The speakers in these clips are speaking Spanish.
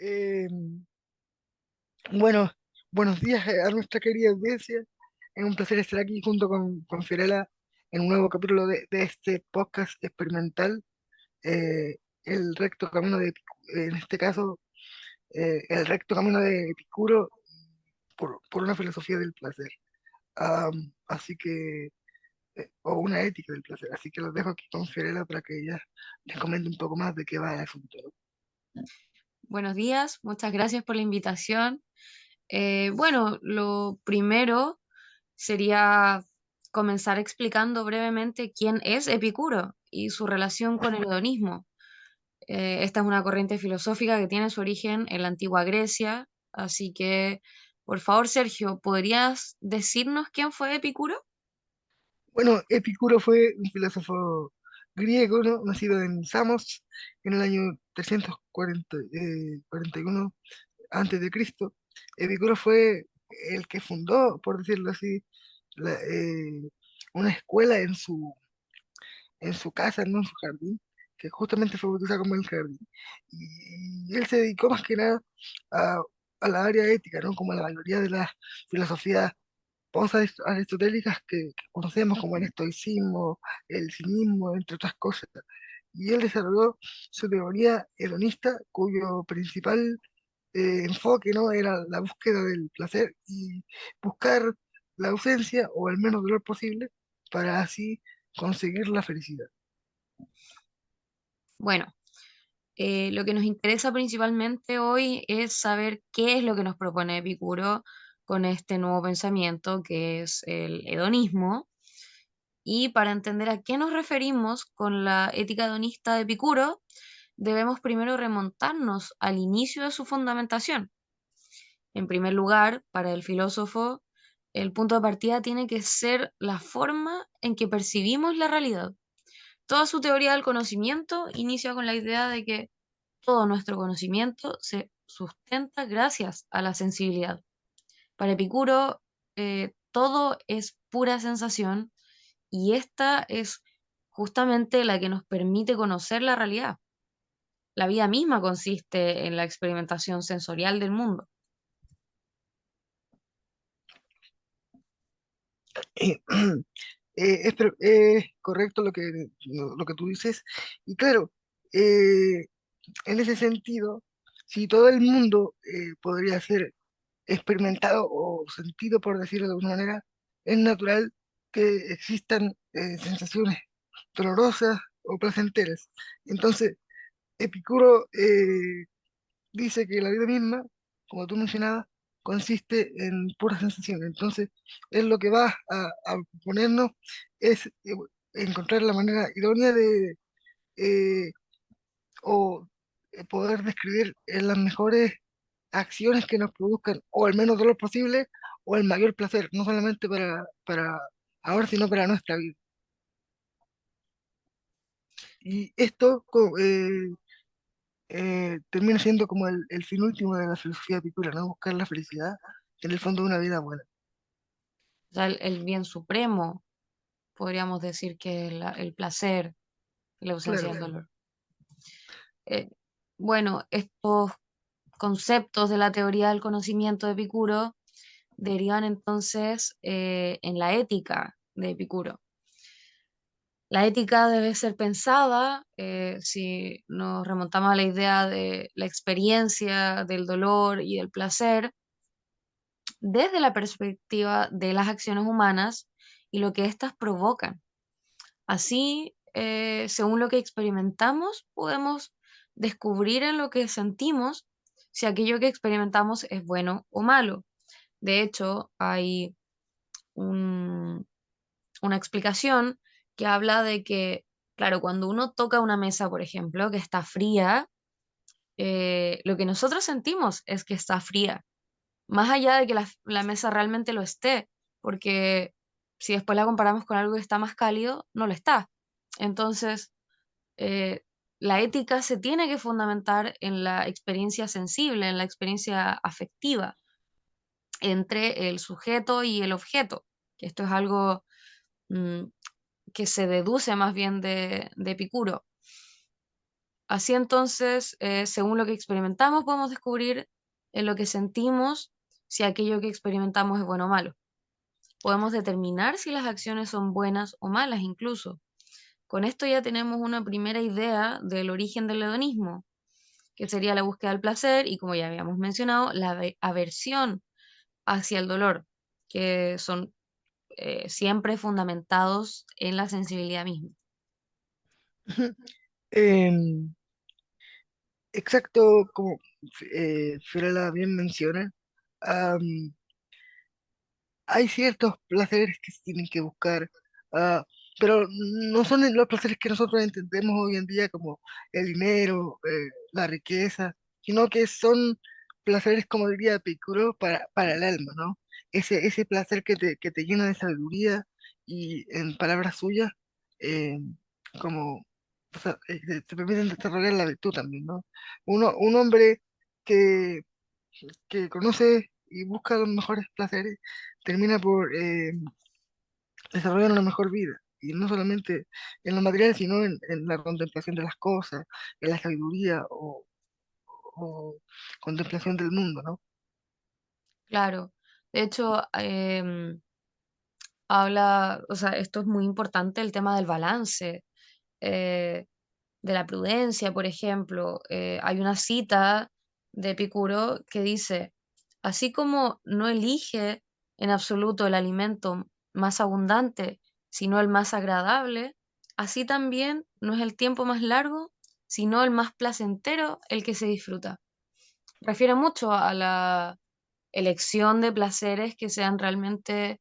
Eh, bueno, buenos días a nuestra querida audiencia. Es un placer estar aquí junto con Fiorella en un nuevo capítulo de este podcast experimental, El recto camino en este caso, el recto camino de Epicuro por una filosofía del placer. Así que, o una ética del placer. Así que los dejo aquí con Fiorella para que ella les comente un poco más de qué va el asunto, ¿no? Buenos días, muchas gracias por la invitación. Bueno, lo primero sería comenzar explicando brevemente quién es Epicuro y su relación con el hedonismo. Esta es una corriente filosófica que tiene su origen en la antigua Grecia, así que, por favor, Sergio, ¿podrías decirnos quién fue Epicuro? Bueno, Epicuro fue un filósofo griego, ¿no? Nacido en Samos en el año 341 antes de Cristo. Epicuro fue el que fundó, por decirlo así, una escuela en su casa, no en su jardín, que justamente fue bautizada como el jardín. Y él se dedicó más que nada a, a la área ética, ¿no? Como la mayoría de las filosofías aristotélicas que conocemos como el estoicismo, el cinismo, entre otras cosas. Y él desarrolló su teoría hedonista, cuyo principal enfoque, ¿no? Era la búsqueda del placer y buscar la ausencia o el menos dolor posible para así conseguir la felicidad. Bueno, lo que nos interesa principalmente hoy es saber qué es lo que nos propone Epicuro con este nuevo pensamiento que es el hedonismo. Y para entender a qué nos referimos con la ética hedonista de Epicuro, debemos primero remontarnos al inicio de su fundamentación. En primer lugar, para el filósofo, el punto de partida tiene que ser la forma en que percibimos la realidad. Toda su teoría del conocimiento inicia con la idea de que todo nuestro conocimiento se sustenta gracias a la sensibilidad. Para Epicuro, todo es pura sensación y esta es justamente la que nos permite conocer la realidad. La vida misma consiste en la experimentación sensorial del mundo. Eh, es correcto lo que tú dices. Y claro, en ese sentido, si todo el mundo podría ser experimentado o sentido, por decirlo de alguna manera, es natural que existan sensaciones dolorosas o placenteras. Entonces, Epicuro dice que la vida misma, como tú mencionabas, consiste en puras sensaciones. Entonces, él lo que va a ponernos es encontrar la manera idónea de eh, o poder describir las mejores acciones que nos produzcan o el menos dolor posible o el mayor placer, no solamente para ahora, sino para nuestra vida. Y esto termina siendo como el fin último de la filosofía epicúrea, ¿no? Buscar la felicidad en el fondo de una vida buena. O sea, el bien supremo, podríamos decir que es el placer, la ausencia Claro, del dolor. Eh, bueno, estos conceptos de la teoría del conocimiento de Epicuro derivan entonces en la ética de Epicuro. La ética debe ser pensada, si nos remontamos a la idea de la experiencia del dolor y del placer, desde la perspectiva de las acciones humanas y lo que éstas provocan. Así, según lo que experimentamos, podemos descubrir en lo que sentimos si aquello que experimentamos es bueno o malo. De hecho, hay un- una explicación que habla de que, claro, cuando uno toca una mesa, por ejemplo, que está fría, lo que nosotros sentimos es que está fría, más allá de que la mesa realmente lo esté, porque si después la comparamos con algo que está más cálido, no lo está. Entonces, eh, la ética se tiene que fundamentar en la experiencia sensible, en la experiencia afectiva entre el sujeto y el objeto. Esto es algo mm, que se deduce más bien de Epicuro. Así entonces, según lo que experimentamos, podemos descubrir en lo que sentimos si aquello que experimentamos es bueno o malo. Podemos determinar si las acciones son buenas o malas incluso. Con esto ya tenemos una primera idea del origen del hedonismo, que sería la búsqueda del placer y, como ya habíamos mencionado, la aversión hacia el dolor, que son siempre fundamentados en la sensibilidad misma. Em, exacto, como Fiorella bien menciona, hay ciertos placeres que se tienen que buscar, ah, pero no son los placeres que nosotros entendemos hoy en día como el dinero, la riqueza, sino que son placeres, como diría Epicuro, para el alma, ¿no? Ese placer que te llena de sabiduría y, en palabras suyas, eh, como o sea, te permiten desarrollar la virtud también, ¿no? Un hombre que que conoce y busca los mejores placeres, termina por desarrollar una mejor vida. Y no solamente en lo material, sino en la contemplación de las cosas, en la sabiduría o contemplación del mundo, ¿no? Claro, de hecho, habla, o sea, esto es muy importante, el tema del balance, eh, de la prudencia, por ejemplo. Hay una cita de Epicuro que dice, así como no elige en absoluto el alimento más abundante, sino el más agradable, así también no es el tiempo más largo, sino el más placentero el que se disfruta. Refiere mucho a la elección de placeres que sean realmente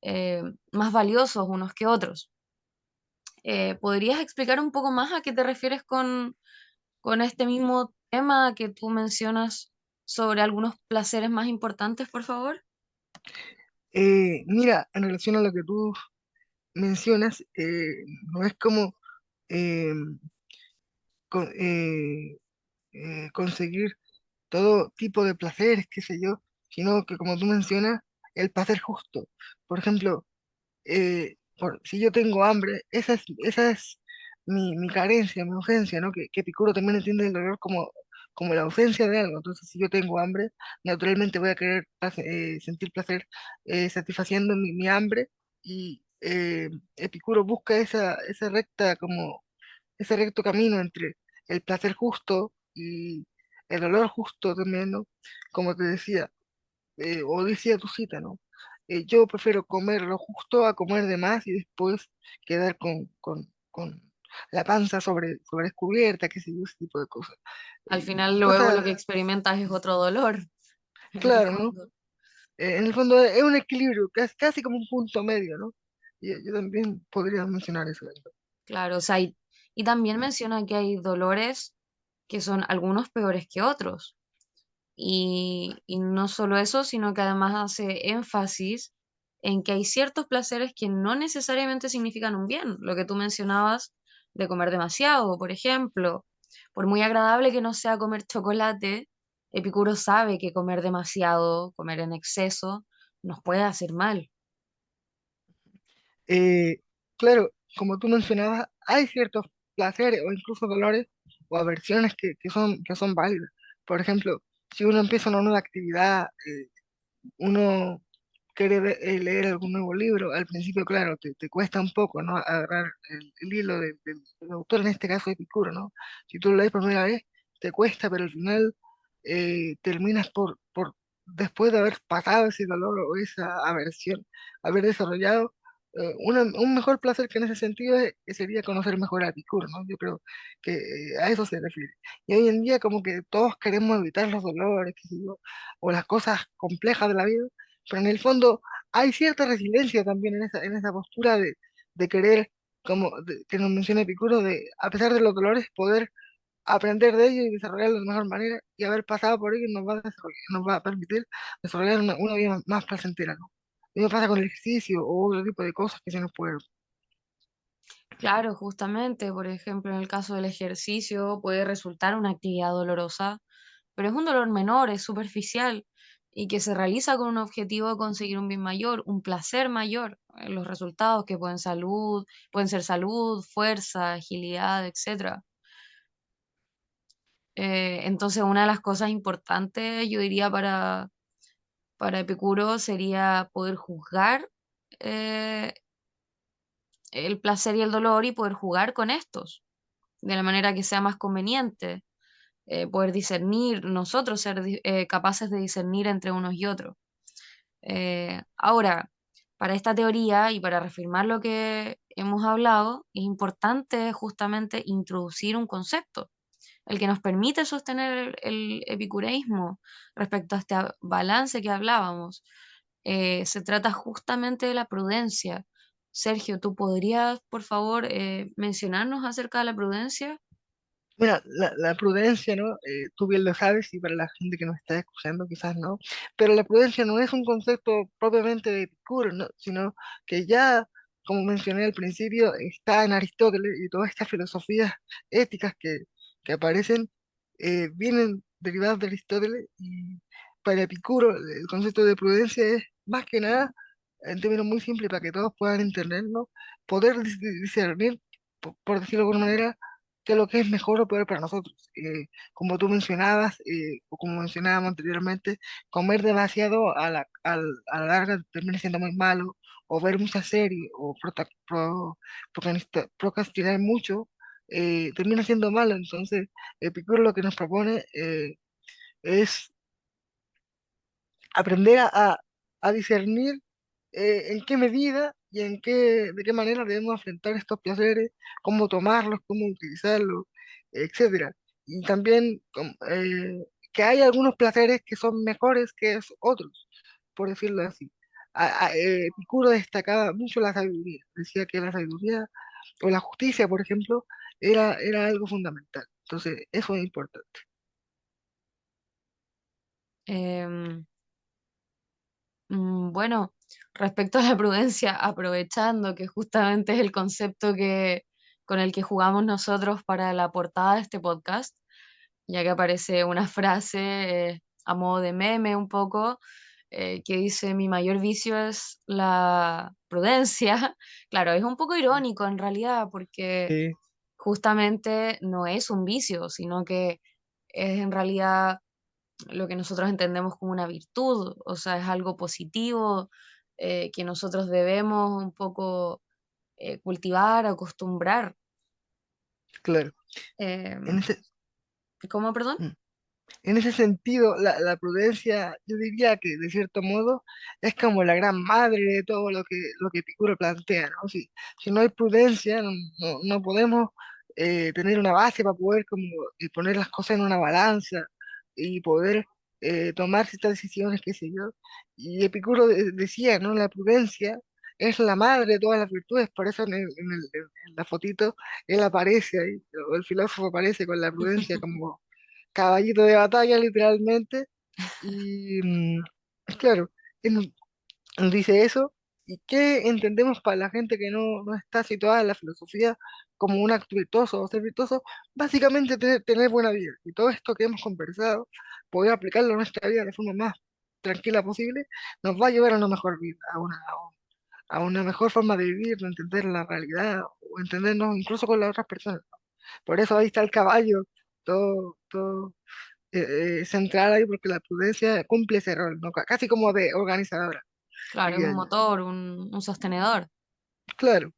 eh, más valiosos unos que otros. ¿Podrías explicar un poco más a qué te refieres con este mismo tema que tú mencionas sobre algunos placeres más importantes, por favor? Mira, en relación a lo que tú mencionas, no es como eh, con- eh, conseguir todo tipo de placeres, qué sé yo, sino que, como tú mencionas, el placer justo. Por ejemplo, si yo tengo hambre, esa es mi carencia, mi ausencia, ¿no? Que Epicuro también entiende el dolor como la ausencia de algo. Entonces, si yo tengo hambre, naturalmente voy a querer sentir placer satisfaciendo mi hambre y Epicuro busca esa recta, como ese recto camino entre el placer justo y el dolor justo también, ¿no? Como te decía, o decía tu cita, ¿no? Yo prefiero comer lo justo a comer de más y después quedar con la panza sobre descubierta, qué sé yo, ese tipo de cosas. Al final, luego Cosas, lo que experimentas es otro dolor, en el claro, ¿no? fondo. En el fondo es un equilibrio, casi como un punto medio, ¿no? Y yo también podría mencionar eso. Claro, o sea, y también menciona que hay dolores que son algunos peores que otros. Y no solo eso, sino que además hace énfasis en que hay ciertos placeres que no necesariamente significan un bien. Lo que tú mencionabas de comer demasiado, por ejemplo. Por muy agradable que no sea comer chocolate, Epicuro sabe que comer demasiado, comer en exceso, nos puede hacer mal. Eh, claro, como tú mencionabas, hay ciertos placeres o incluso dolores o aversiones que son válidas. Por ejemplo, si uno empieza una nueva actividad, uno quiere leer algún nuevo libro, al principio, claro, te cuesta un poco, ¿no? Agarrar el hilo del autor, en este caso Epicuro, ¿no? Si tú lo lees por primera vez, te cuesta, pero al final terminas después de haber pasado ese dolor o esa aversión, haber desarrollado un mejor placer que en ese sentido que sería conocer mejor a Epicuro, ¿no? Yo creo que a eso se refiere. Y hoy en día como que todos queremos evitar los dolores, qué sé yo, o las cosas complejas de la vida, pero en el fondo hay cierta resiliencia también en esa postura de querer, que nos menciona Epicuro, de, a pesar de los dolores, poder aprender de ellos y desarrollarlos de mejor manera, y haber pasado por ellos nos va a permitir desarrollar una vida más placentera, ¿no? Lo mismo pasa con el ejercicio o otro tipo de cosas que se nos pueden. Claro, justamente, por ejemplo, en el caso del ejercicio puede resultar una actividad dolorosa, pero es un dolor menor, es superficial y que se realiza con un objetivo de conseguir un bien mayor, un placer mayor. Los resultados que pueden ser salud, fuerza, agilidad, etcétera. Entonces, una de las cosas importantes, yo diría, para Epicuro sería poder juzgar eh, el placer y el dolor y poder jugar con estos de la manera que sea más conveniente, poder discernir, nosotros ser capaces de discernir entre unos y otros. Ahora, para esta teoría y para reafirmar lo que hemos hablado, es importante justamente introducir un concepto, el que nos permite sostener el epicureísmo respecto a este balance que hablábamos. Se trata justamente de la prudencia. Sergio, ¿tú podrías, por favor, mencionarnos acerca de la prudencia? Mira, la prudencia, ¿no? Tú bien lo sabes y para la gente que nos está escuchando quizás no, pero la prudencia no es un concepto propiamente de Epicuro, ¿no? Sino que ya, como mencioné al principio, está en Aristóteles y todas estas filosofías éticas que aparecen vienen derivadas de Aristóteles y para Epicuro el concepto de prudencia es más que nada, en términos muy simples para que todos puedan entenderlo, poder discernir, por decirlo de alguna manera, qué es lo que es mejor o peor para nosotros. Como tú mencionabas, o como mencionábamos anteriormente, comer demasiado a la larga termina siendo muy malo, o ver mucha serie, o procrastinar mucho, termina siendo malo. Entonces, Epicuro lo que nos propone es aprender a discernir en qué medida y de qué manera debemos enfrentar estos placeres, cómo tomarlos, cómo utilizarlos, etcétera. Y también que hay algunos placeres que son mejores que otros, por decirlo así. Epicuro destacaba mucho la sabiduría, decía que la sabiduría o la justicia, por ejemplo, era algo fundamental. Entonces, eso es importante. Em, bueno, respecto a la prudencia, aprovechando que justamente es el concepto con el que jugamos nosotros para la portada de este podcast, ya que aparece una frase a modo de meme un poco, que dice, mi mayor vicio es la prudencia. Claro, es un poco irónico en realidad, porque Sí, justamente no es un vicio, sino que es en realidad lo que nosotros entendemos como una virtud, o sea, es algo positivo que nosotros debemos un poco cultivar, acostumbrar. claro. En Em, ese, ¿Cómo, perdón? mm. En ese sentido, la prudencia, yo diría que de cierto modo es como la gran madre de todo lo que Epicuro plantea, ¿no? Si no hay prudencia, no podemos tener una base para poder como poner las cosas en una balanza y poder tomar ciertas decisiones, qué sé yo. Y Epicuro decía, ¿no? La prudencia es la madre de todas las virtudes, por eso en la fotito él aparece ahí, o el filósofo aparece con la prudencia como caballito de batalla, literalmente. Y claro, él nos dice eso. ¿Y qué entendemos para la gente que no está situada en la filosofía como un acto virtuoso o ser virtuoso? Básicamente tener buena vida. Y todo esto que hemos conversado, poder aplicarlo a nuestra vida de la forma más tranquila posible, nos va a llevar a una mejor vida, a una mejor forma de vivir, de entender la realidad o entendernos incluso con las otras personas. Por eso ahí está el caballo, todo central ahí porque la prudencia cumple ese rol, ¿no? Casi como de organizadora, Claro, es diría un yo. motor, un sostenedor. Claro,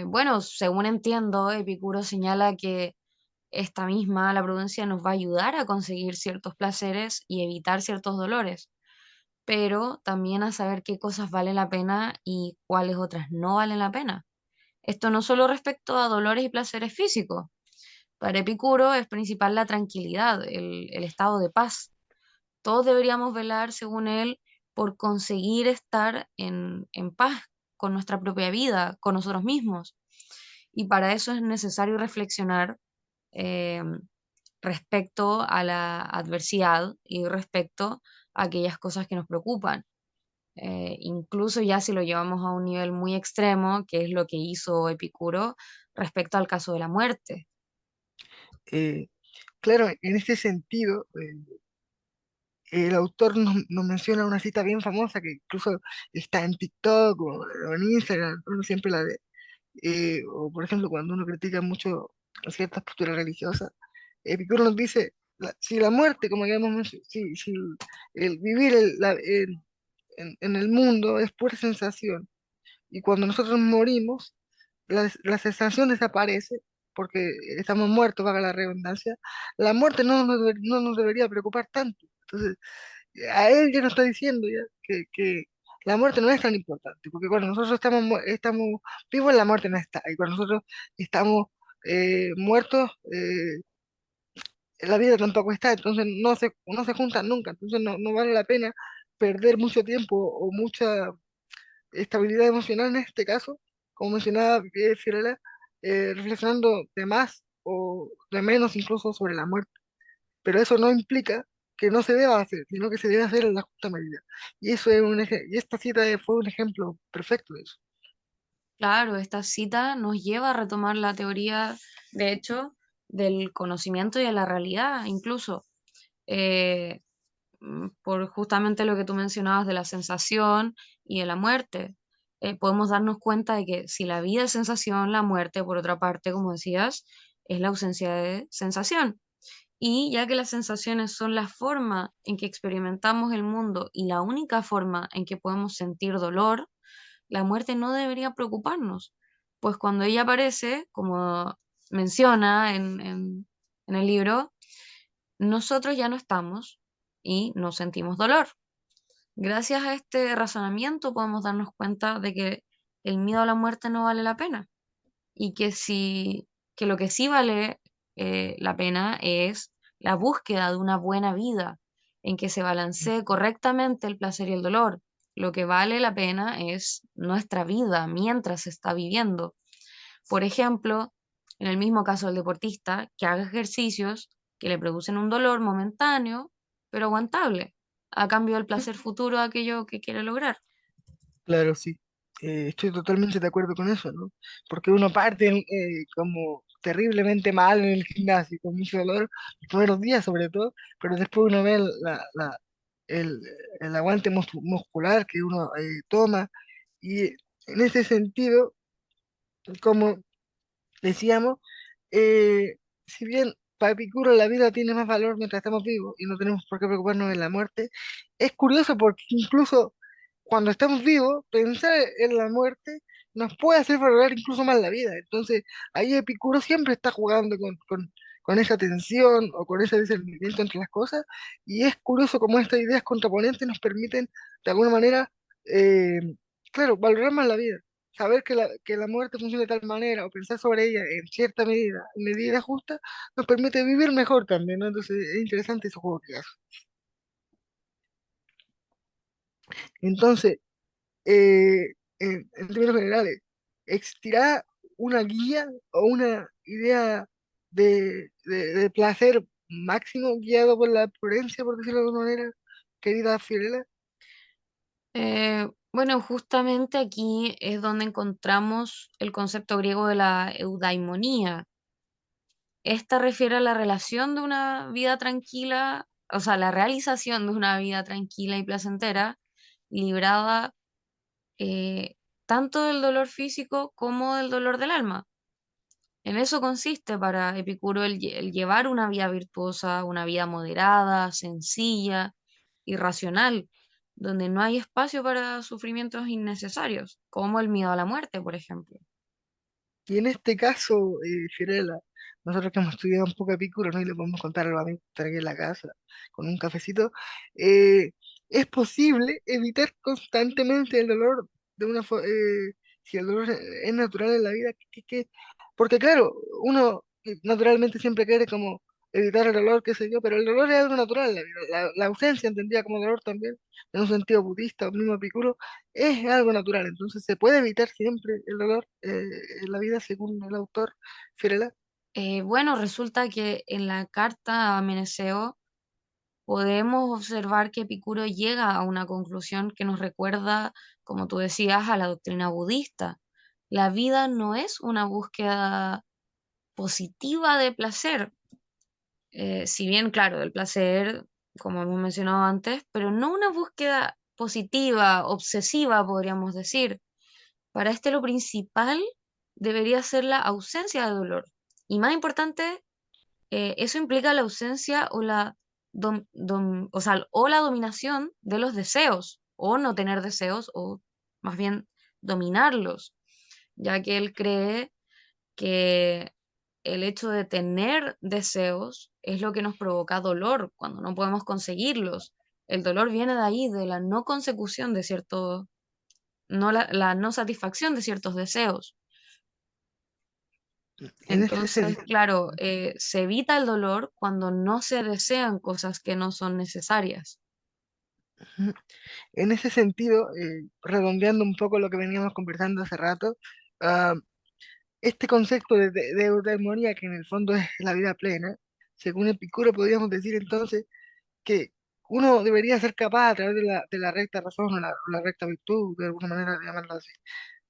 Bueno, según entiendo, Epicuro señala que esta misma, la prudencia, nos va a ayudar a conseguir ciertos placeres y evitar ciertos dolores, pero también a saber qué cosas valen la pena y cuáles otras no valen la pena. Esto no solo respecto a dolores y placeres físicos. Para Epicuro es principal la tranquilidad, el estado de paz. Todos deberíamos velar, según él, por conseguir estar en paz con nuestra propia vida, con nosotros mismos. Y para eso es necesario reflexionar eh, respecto a la adversidad y respecto a aquellas cosas que nos preocupan. Incluso ya si lo llevamos a un nivel muy extremo, que es lo que hizo Epicuro respecto al caso de la muerte. eh, claro, en este sentido, el autor nos menciona una cita bien famosa que incluso está en TikTok o en Instagram, uno siempre la ve, o por ejemplo cuando uno critica mucho ciertas posturas religiosas, Epicuro nos dice, si la muerte, como ya hemos mencionado, si el vivir en el mundo es pura sensación, y cuando nosotros morimos, la sensación desaparece, porque estamos muertos, valga la redundancia, la muerte no nos debería preocupar tanto. Entonces, a él ya nos está diciendo ya que la muerte no es tan importante, porque cuando nosotros estamos vivos, la muerte no está, y cuando nosotros estamos muertos, la vida tampoco está, entonces no se juntan nunca, entonces no vale la pena perder mucho tiempo o mucha estabilidad emocional en este caso, como mencionaba Fiorella, reflexionando de más o de menos incluso sobre la muerte. Pero eso no implica que no se deba hacer, sino que se debe hacer en la justa medida. Y eso es y esta cita fue un ejemplo perfecto de eso. Claro, esta cita nos lleva a retomar la teoría, de hecho, del conocimiento y de la realidad, incluso, eh, por justamente lo que tú mencionabas de la sensación y de la muerte. Podemos darnos cuenta de que si la vida es sensación, la muerte, por otra parte, como decías, es la ausencia de sensación. Y ya que las sensaciones son la forma en que experimentamos el mundo y la única forma en que podemos sentir dolor, la muerte no debería preocuparnos, pues cuando ella aparece, como menciona en el libro, nosotros ya no estamos y no sentimos dolor. Gracias a este razonamiento podemos darnos cuenta de que el miedo a la muerte no vale la pena y que lo que sí vale la pena es la búsqueda de una buena vida en que se balancee correctamente el placer y el dolor. Lo que vale la pena es nuestra vida mientras se está viviendo. Por ejemplo, en el mismo caso del deportista, que haga ejercicios que le producen un dolor momentáneo, pero aguantable, a cambio del placer futuro de aquello que quiere lograr. Claro, sí. Estoy totalmente de acuerdo con eso, ¿no? Porque uno parte como terriblemente mal en el gimnasio, con mucho dolor, los primeros días sobre todo, pero después uno ve el, el aguante muscular que uno toma, y en ese sentido, como decíamos, si bien para Epicuro la vida tiene más valor mientras estamos vivos y no tenemos por qué preocuparnos de la muerte, es curioso porque incluso cuando estamos vivos, pensar en la muerte nos puede hacer valorar incluso más la vida. Entonces, ahí Epicuro siempre está jugando con esa tensión o con ese discernimiento entre las cosas, y es curioso cómo estas ideas contraponentes nos permiten, de alguna manera, eh, claro, valorar más la vida, saber que la muerte funciona de tal manera o pensar sobre ella en cierta medida, en medida justa, nos permite vivir mejor también, ¿no? Entonces es interesante ese juego que hace. Entonces, en términos generales, ¿existirá una guía o una idea de placer máximo guiado por la prudencia, por decirlo de alguna manera, querida Fiorella? Bueno, justamente aquí es donde encontramos el concepto griego de la eudaimonía. Esta refiere a la relación de una vida tranquila, o sea, la realización de una vida tranquila y placentera, librada eh, tanto del dolor físico como del dolor del alma. En eso consiste para Epicuro el llevar una vida virtuosa, una vida moderada, sencilla y racional, donde no hay espacio para sufrimientos innecesarios, como el miedo a la muerte, por ejemplo. Y en este caso, Fiorella, nosotros que hemos estudiado un poco Epicuro, ¿no? Y le podemos contar a los amigos que están aquí en la casa con un cafecito, eh, es posible evitar constantemente el dolor de si el dolor es natural en la vida, porque claro, uno naturalmente siempre quiere como evitar el dolor, qué sé yo, pero el dolor es algo natural en la vida. La ausencia, entendida como dolor también, en un sentido budista o mismo Epicuro, es algo natural, entonces se puede evitar siempre el dolor en la vida según el autor Firela. Bueno, resulta que en la carta a Meneceo podemos observar que Epicuro llega a una conclusión que nos recuerda, como tú decías, a la doctrina budista. La vida no es una búsqueda positiva de placer, si bien, claro, del placer, como hemos mencionado antes, pero no una búsqueda positiva, obsesiva, podríamos decir. Para este lo principal debería ser la ausencia de dolor. Y más importante, eso implica la ausencia o o sea, o la dominación de los deseos, o no tener deseos, o más bien dominarlos, ya que él cree que el hecho de tener deseos es lo que nos provoca dolor cuando no podemos conseguirlos. El dolor viene de ahí, de la no consecución de ciertos, no la no satisfacción de ciertos deseos. En ese Entonces, sentido, claro, se evita el dolor cuando no se desean cosas que no son necesarias. en ese sentido, redondeando un poco lo que veníamos conversando hace rato, ah, este concepto de eudemonía, que en el fondo es la vida plena, según Epicuro, podríamos decir entonces que uno debería ser capaz a través de la recta razón o la recta virtud, de alguna manera de llamarlo así,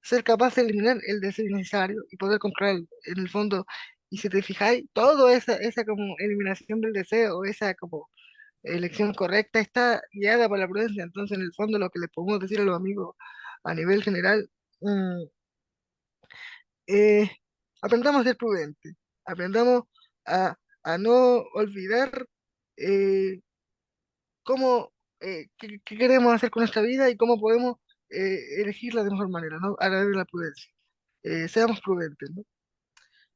ser capaz de eliminar el deseo innecesario y poder controlarlo. En el fondo, y si te fijáis, toda esa como eliminación del deseo, esa como elección correcta está guiada por la prudencia. Entonces, en el fondo, lo que le podemos decir a los amigos a nivel general, mm, eh, aprendamos a ser prudentes, aprendamos a, a no olvidar eh, cómo, qué queremos hacer con nuestra vida y cómo podemos elegirla de mejor manera, ¿no? A través de la prudencia. Seamos prudentes, ¿no?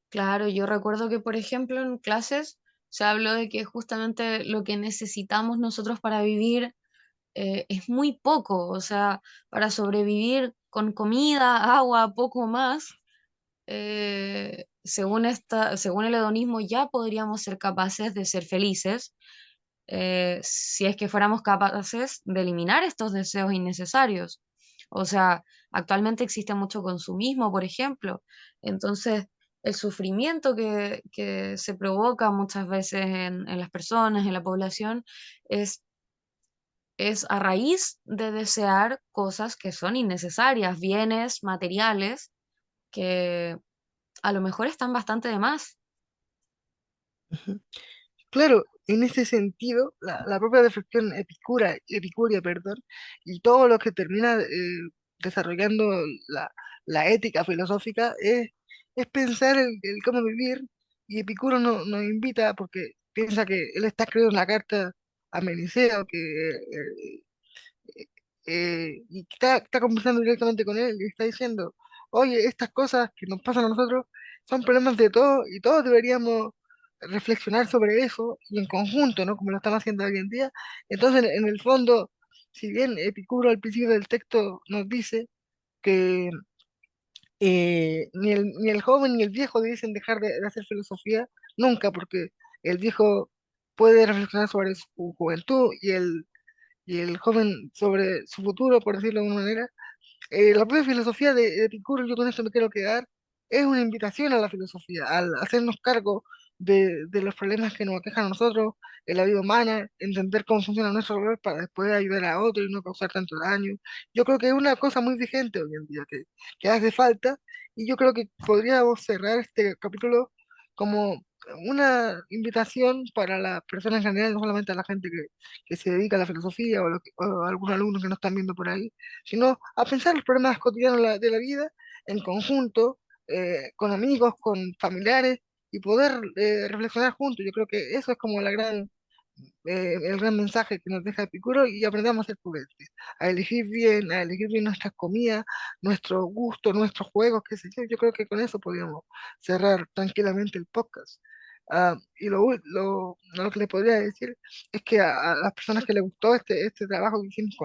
Claro, yo recuerdo que, por ejemplo, en clases se habló de que justamente lo que necesitamos nosotros para vivir es muy poco, o sea, para sobrevivir con comida, agua, poco más, según el hedonismo ya podríamos ser capaces de ser felices si es que fuéramos capaces de eliminar estos deseos innecesarios. O sea, actualmente existe mucho consumismo, por ejemplo. Entonces, el sufrimiento que se provoca muchas veces en las personas, en la población, es, es a raíz de desear cosas que son innecesarias, bienes materiales que a lo mejor están bastante de más. Claro, en ese sentido, la propia reflexión epicuria, perdón, y todo lo que termina desarrollando la, la ética filosófica es pensar el cómo vivir, y Epicuro nos invita, porque piensa que él está escribiendo en la carta a Meniceo, y está conversando directamente con él y está diciendo, oye, estas cosas que nos pasan a nosotros son problemas de todos y todos deberíamos reflexionar sobre eso y en conjunto, ¿no? Como lo estamos haciendo hoy en día. Entonces, en el fondo, si bien Epicuro al principio del texto nos dice que ni el joven ni el viejo dicen dejar de hacer filosofía nunca, porque el viejo puede reflexionar sobre su juventud y el joven sobre su futuro, por decirlo de alguna manera. La propia filosofía de Epicuro, yo con esto me quiero quedar, es una invitación a la filosofía, al hacernos cargo de los problemas que nos aquejan a nosotros en la vida humana, entender cómo funciona nuestro rol para después ayudar a otros y no causar tanto daño. Yo creo que es una cosa muy vigente hoy en día, que hace falta, y yo creo que podríamos cerrar este capítulo como una invitación para las personas en general, no solamente a la gente que se dedica a la filosofía o a algunos alumnos que nos están viendo por ahí, sino a pensar los problemas cotidianos de la vida en conjunto, con amigos, con familiares, y poder reflexionar juntos. Yo creo que eso es como el gran mensaje que nos deja Epicuro, y aprendamos a ser prudentes, a elegir bien nuestras comidas, nuestros gustos, nuestros juegos, qué sé yo. Yo creo que con eso podríamos cerrar tranquilamente el podcast. Y lo que le podría decir es que a las personas que les gustó este trabajo que hicimos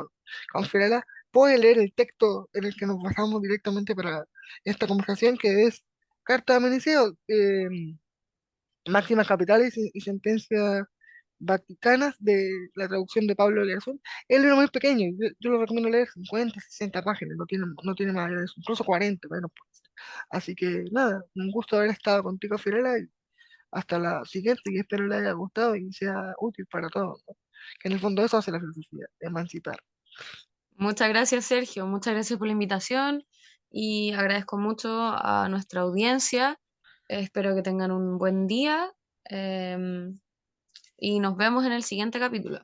con Fiorella, pueden leer el texto en el que nos basamos directamente para esta conversación, que es Carta a Meneceo, máximas capitales y sentencias vaticanas, de la traducción de Pablo Leazón. Es un libro muy pequeño, yo lo recomiendo leer 50, 60 páginas, no tiene más de eso, incluso 40, bueno, pues. Así que nada, un gusto haber estado contigo, Fiorella, y hasta la siguiente, y espero le haya gustado y sea útil para todos, ¿no? Que en el fondo eso hace la filosofía, emancipar. Muchas gracias, Sergio. Muchas gracias por la invitación y agradezco mucho a nuestra audiencia. Espero que tengan un buen día y nos vemos en el siguiente capítulo.